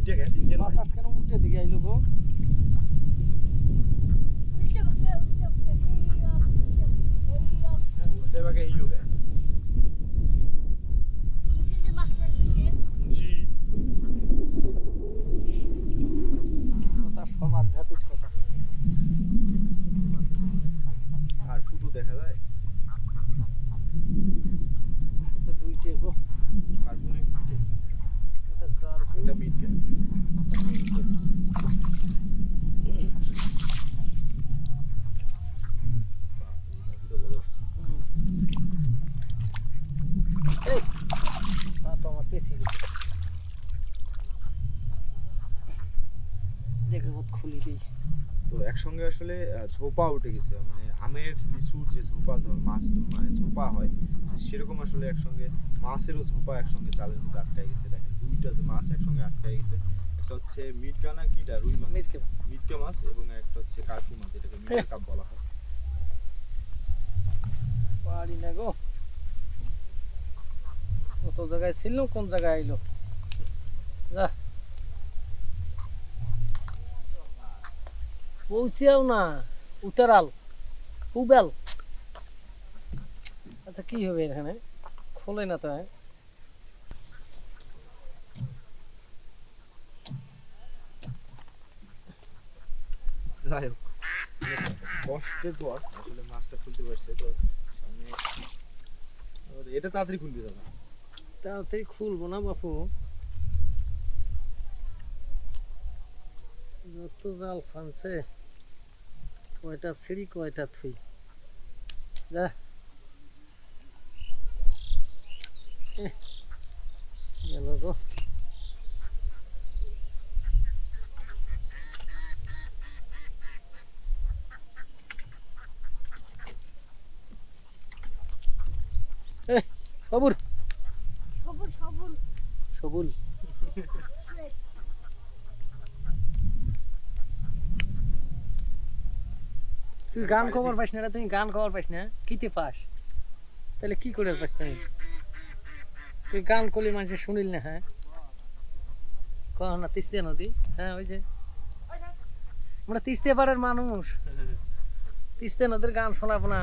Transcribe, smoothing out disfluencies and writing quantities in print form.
তিনটে কে তিনটে নয় বাতাস কেন উল্টে দিকে আইলো গো উল্টে বাগে এই যোগে জি কথা সব আধ্যাত্মিক কথা আর ফুটু দেখা যায় তো দুইটে গো কার্বনিক দুইটে এটা কার্বন এটা মিড কে এই তো আমার পেছি গেছে দেখে বোধ খুলি দিই তো একসঙ্গে আসলে ঝোপা উঠে গেছে মানে আমের লিচুর যে ঝোপা মাছ মানে ঝোপা হয় সেরকম আসলে একসঙ্গে মাছেরও ঝোপা একসঙ্গে চালের মধ্যে আটকায় গেছে দেখেন দুইটা মাছ একসঙ্গে আটকায় গেছে একটা হচ্ছে মিটকা না কিটা রুই মাছ মিটকে মাছ মিটকা মাছ এবং একটা হচ্ছে কার্পু মাছ যেটাকে মিটকা কাপ বলা হয় পারি না গো কত জায়গায় ছিল কোন জায়গায় আইলো যা পৌঁছিয়াও না উত্তরাল পুবেল আচ্ছা কি হবে এখানে খোলে না তো যাই হোক কষ্টের পর আসলে মাছটা খুলতে পারছে তো সামনে এটা তাড়াতাড়ি খুলবে দাদা তাড়াতাড়ি খুলবো না বাপু যত জাল ফানছে কয়টা সিঁড়ি কয়টা থুই যা গেল গো সবুর সবুল তুই গান খবর পাইস না তুই গান খবর পাইস না কিতে পাস তাহলে কি করে পাইস তুই গান করলি মানুষ শুনিল না হ্যাঁ কহ না তিস্তিয়া নদী হ্যাঁ ওই যে আমরা তিস্তিয়া পাড়ার মানুষ তিস্তিয়া নদীর গান শোনাবো না